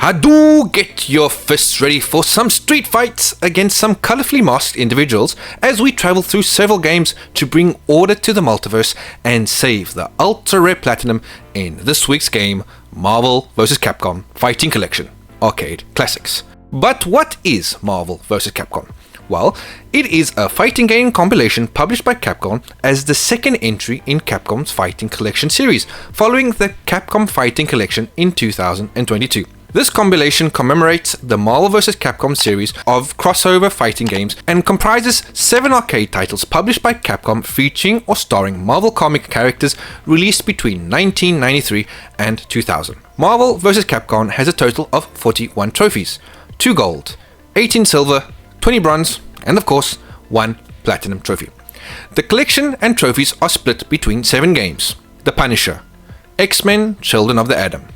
Hadoo, get your fists ready for some street fights against some colourfully masked individuals as we travel through several games to bring order to the multiverse and save the ultra rare platinum in this week's game, Marvel vs. Capcom Fighting Collection Arcade Classics. But what is Marvel vs. Capcom? Well, it is a fighting game compilation published by Capcom as the second entry in Capcom's Fighting Collection series, following the Capcom Fighting Collection in 2022. This compilation commemorates the Marvel vs. Capcom series of crossover fighting games and comprises 7 arcade titles published by Capcom featuring or starring Marvel comic characters released between 1993 and 2000. Marvel vs. Capcom has a total of 41 trophies, 2 gold, 18 silver, 20 bronze, and of course, 1 platinum trophy. The collection and trophies are split between 7 games: The Punisher, X-Men Children of the Atom,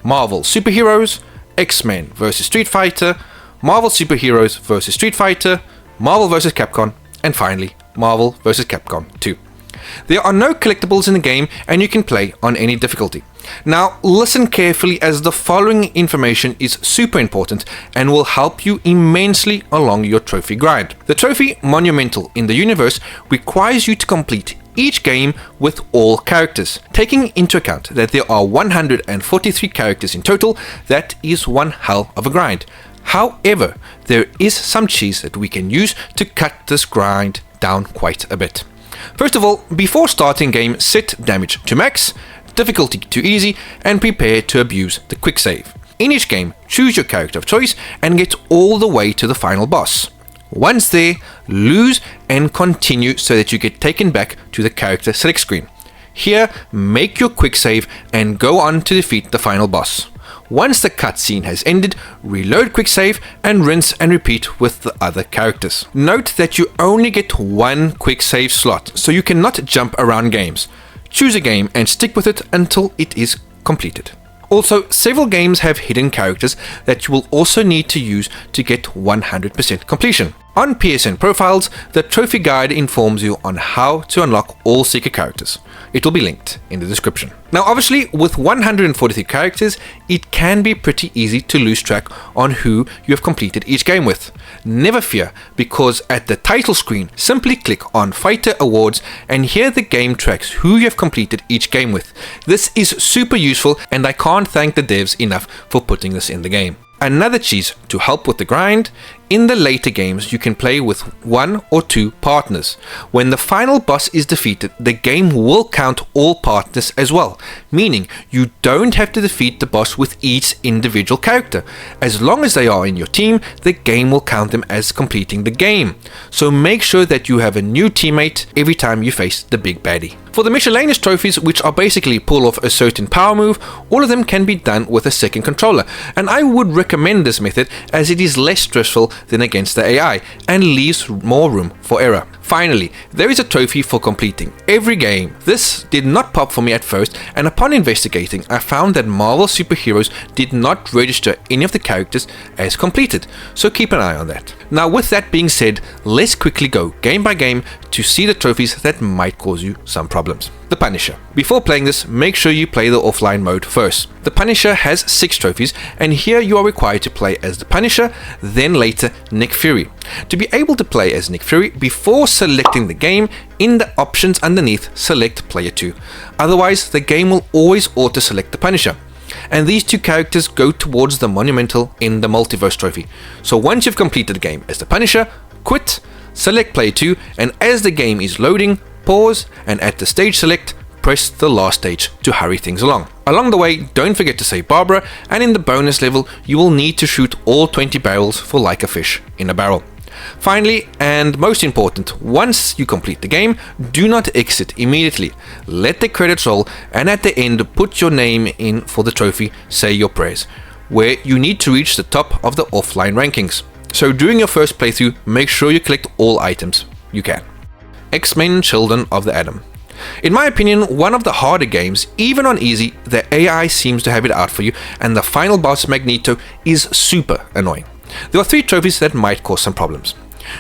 Marvel Superheroes, X-Men vs. Street Fighter, Marvel Superheroes vs. Street Fighter, Marvel vs. Capcom, and finally, Marvel vs. Capcom 2. There are no collectibles in the game and you can play on any difficulty. Now, listen carefully as the following information is super important and will help you immensely along your trophy grind. The trophy Monumental in the universe requires you to complete each game with all characters. Taking into account that there are 143 characters in total, that is one hell of a grind. However, there is some cheese that we can use to cut this grind down quite a bit. First of all, before starting game, set damage to max, difficulty to easy, and prepare to abuse the quick save. In each game, choose your character of choice and get all the way to the final boss. Once there, lose and continue so that you get taken back to the character select screen. Here, make your quick save and go on to defeat the final boss. Once the cutscene has ended, reload quick save and rinse and repeat with the other characters. Note that you only get 1 quick save slot, so you cannot jump around games. Choose a game and stick with it until it is completed. Also, several games have hidden characters that you will also need to use to get 100% completion. On PSN Profiles, the trophy guide informs you on how to unlock all secret characters. It will be linked in the description. Now obviously, with 143 characters, it can be pretty easy to lose track on who you have completed each game with. Never fear, because at the title screen, simply click on Fighter Awards and here the game tracks who you have completed each game with. This is super useful and I can't thank the devs enough for putting this in the game. Another cheese to help with the grind: in the later games you can play with 1 or 2 partners. When the final boss is defeated, the game will count all partners as well, meaning you don't have to defeat the boss with each individual character. As long as they are in your team, the game will count them as completing the game. So make sure that you have a new teammate every time you face the big baddie. For the miscellaneous trophies, which are basically pull off a certain power move, all of them can be done with a second controller, and I would recommend this method as it is less stressful than against the AI and leaves more room for error. Finally, there is a trophy for completing every game. This did not pop for me at first, and upon investigating, I found that Marvel Superheroes did not register any of the characters as completed, so keep an eye on that. Now with that being said, let's quickly go game by game to see the trophies that might cause you some problems. The Punisher. Before playing this, make sure you play the offline mode first. The Punisher has 6 trophies, and here you are required to play as the Punisher, then later Nick Fury. To be able to play as Nick Fury, before selecting the game, in the options underneath, select Player 2. Otherwise, the game will always auto-select the Punisher. And these 2 characters go towards the Monumental in the Multiverse trophy. So once you've completed the game as the Punisher, quit, select Player 2, and as the game is loading, pause, and at the stage select, press the last stage to hurry things along. Along the way, don't forget to save Barbara, and in the bonus level, you will need to shoot all 20 barrels for like a fish in a barrel. Finally, and most important, once you complete the game, do not exit immediately. Let the credits roll, and at the end, put your name in for the trophy, say your prayers, where you need to reach the top of the offline rankings. So during your first playthrough, make sure you collect all items you can. X-Men Children of the Atom. In my opinion, one of the harder games. Even on easy, the AI seems to have it out for you, and the final boss Magneto is super annoying. There are 3 trophies that might cause some problems.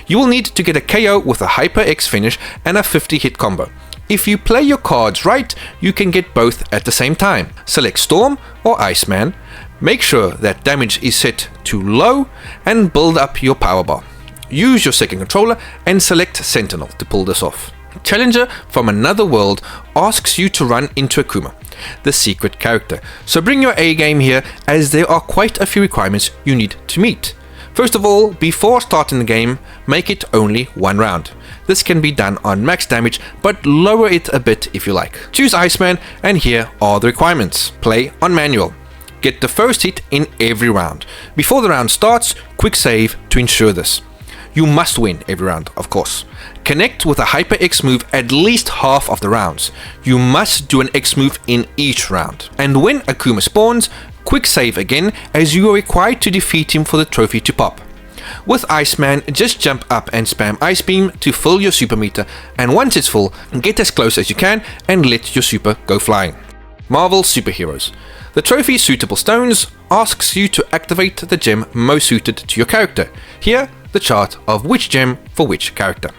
You will need to get a KO with a Hyper X finish and a 50 hit combo. If you play your cards right, you can get both at the same time. Select Storm or Iceman, make sure that damage is set to low, and build up your power bar. Use your second controller and select Sentinel to pull this off. Challenger from another world asks you to run into Akuma, the secret character. So bring your A game here, as there are quite a few requirements you need to meet. First of all, before starting the game, make it only one round. This can be done on max damage, but lower it a bit if you like. Choose Iceman, and here are the requirements. Play on manual. Get the first hit in every round. Before the round starts, quick save to ensure this. You must win every round, of course. Connect with a Hyper X move at least half of the rounds. You must do an X move in each round. And when Akuma spawns, quick save again, as you are required to defeat him for the trophy to pop. With Iceman, just jump up and spam Ice Beam to fill your super meter, and once it's full, get as close as you can and let your super go flying. Marvel Superheroes. The trophy Suitable Stones asks you to activate the gem most suited to your character. Here, the chart of which gem for which character.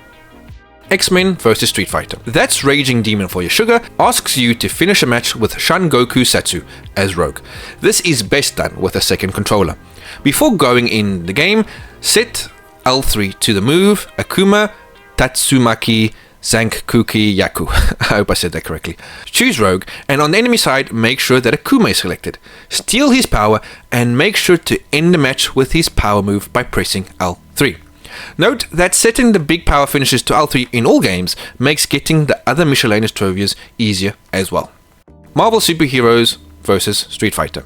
X-Men vs Street Fighter. That's Raging Demon for your sugar asks you to finish a match with Shan Goku Satsu as Rogue. This is best done with a second controller. Before going in the game, set L3 to the move Akuma Tatsumaki Zankuki Yaku. I hope I said that correctly. Choose Rogue, and on the enemy side, make sure that Akuma is selected. Steal his power, and make sure to end the match with his power move by pressing L3. Note that setting the big power finishes to L3 in all games makes getting the other miscellaneous trophies easier as well. Marvel Superheroes vs Street Fighter.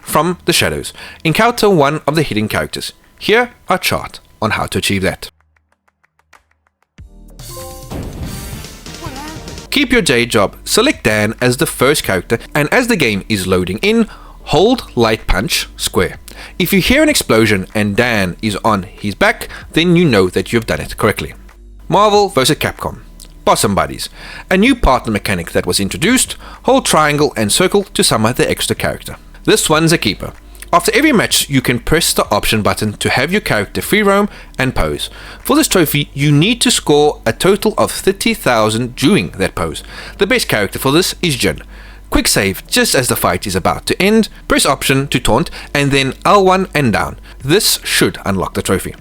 From the Shadows. Encounter one of the hidden characters. Here are a chart on how to achieve that. Keep your day job. Select Dan as the first character, and as the game is loading in, hold light punch square. If you hear an explosion and Dan is on his back, then you know that you've done it correctly. Marvel vs Capcom. Possum Buddies. A new partner mechanic that was introduced. Hold triangle and circle to summon the extra character. This one's a keeper. After every match, you can press the option button to have your character free roam and pose. For this trophy, you need to score a total of 30,000 during that pose. The best character for this is Jin. Quick save just as the fight is about to end, press option to taunt, and then L1 and down. This should unlock the trophy.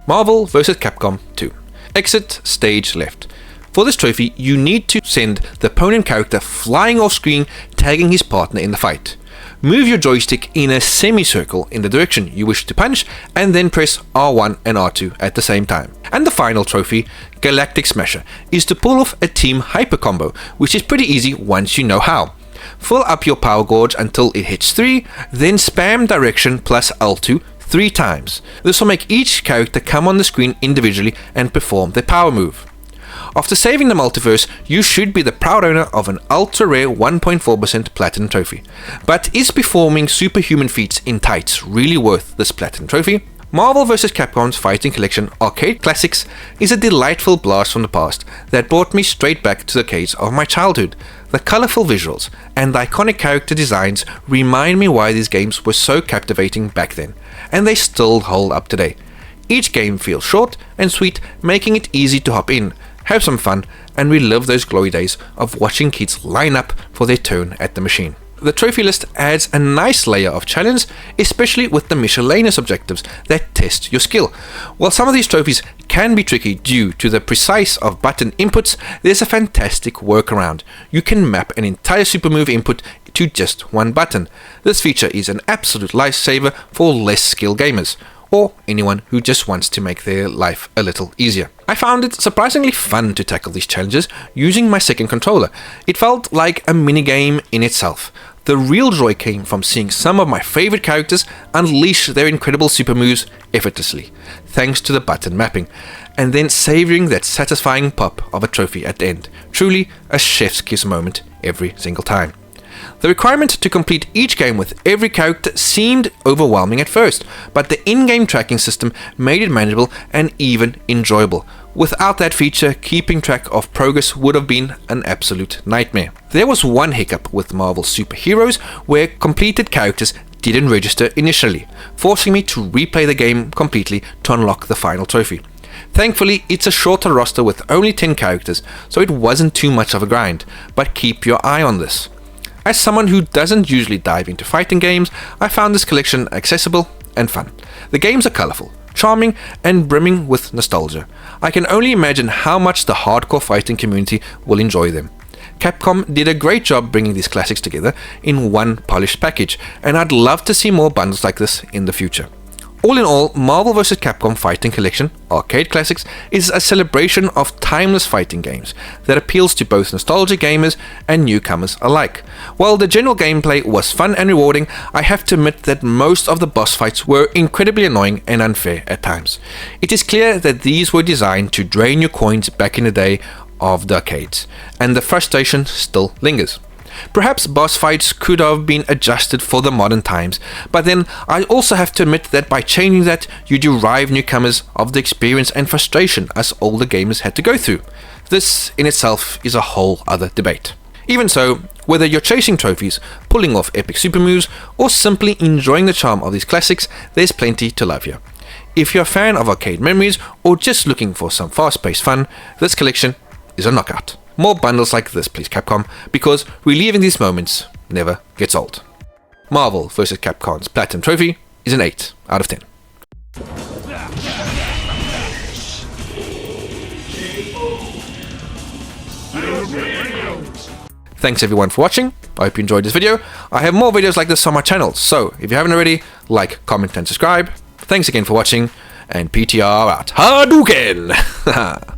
Marvel vs Capcom 2. Exit stage left. For this trophy, you need to send the opponent character flying off screen, tagging his partner in the fight. Move your joystick in a semicircle in the direction you wish to punch, and then press R1 and R2 at the same time. And the final trophy, Galactic Smasher, is to pull off a team hyper combo, which is pretty easy once you know how. Fill up your power gauge until it hits 3, then spam direction plus L2 3 times. This will make each character come on the screen individually and perform their power move. After saving the multiverse, you should be the proud owner of an ultra rare 1.4% platinum trophy. But is performing superhuman feats in tights really worth this platinum trophy? Marvel vs Capcom's Fighting Collection Arcade Classics is a delightful blast from the past that brought me straight back to the arcades of my childhood. The colourful visuals and the iconic character designs remind me why these games were so captivating back then, and they still hold up today. Each game feels short and sweet, making it easy to hop in, have some fun, and relive those glory days of watching kids line up for their turn at the machine. The trophy list adds a nice layer of challenge, especially with the miscellaneous objectives that test your skill. While some of these trophies can be tricky due to the precise of button inputs, there's a fantastic workaround. You can map an entire super move input to just one button. This feature is an absolute lifesaver for less skilled gamers, or anyone who just wants to make their life a little easier. I found it surprisingly fun to tackle these challenges using my second controller. It felt like a minigame in itself. The real joy came from seeing some of my favorite characters unleash their incredible super moves effortlessly, thanks to the button mapping, and then savoring that satisfying pop of a trophy at the end. Truly a chef's kiss moment every single time. The requirement to complete each game with every character seemed overwhelming at first, but the in-game tracking system made it manageable and even enjoyable. Without that feature, keeping track of progress would have been an absolute nightmare. There was one hiccup with Marvel Superheroes where completed characters didn't register initially, forcing me to replay the game completely to unlock the final trophy. Thankfully, it's a shorter roster with only 10 characters, so it wasn't too much of a grind, but keep your eye on this. As someone who doesn't usually dive into fighting games, I found this collection accessible and fun. The games are colourful, charming, and brimming with nostalgia. I can only imagine how much the hardcore fighting community will enjoy them. Capcom did a great job bringing these classics together in one polished package, and I'd love to see more bundles like this in the future. All in all, Marvel vs. Capcom Fighting Collection Arcade Classics is a celebration of timeless fighting games that appeals to both nostalgia gamers and newcomers alike. While the general gameplay was fun and rewarding, I have to admit that most of the boss fights were incredibly annoying and unfair at times. It is clear that these were designed to drain your coins back in the day of the arcades, and the frustration still lingers. Perhaps boss fights could have been adjusted for the modern times, but then I also have to admit that by changing that, you deprive newcomers of the experience and frustration us older gamers had to go through. This in itself is a whole other debate. Even so, whether you're chasing trophies, pulling off epic super moves, or simply enjoying the charm of these classics, there's plenty to love here. If you're a fan of arcade memories, or just looking for some fast-paced fun, this collection is a knockout. More bundles like this, please, Capcom, because reliving these moments never gets old. Marvel vs. Capcom's Platinum Trophy is an 8 out of 10. Thanks everyone for watching. I hope you enjoyed this video. I have more videos like this on my channel, so if you haven't already, like, comment and subscribe. Thanks again for watching, and PTR out. Hadouken!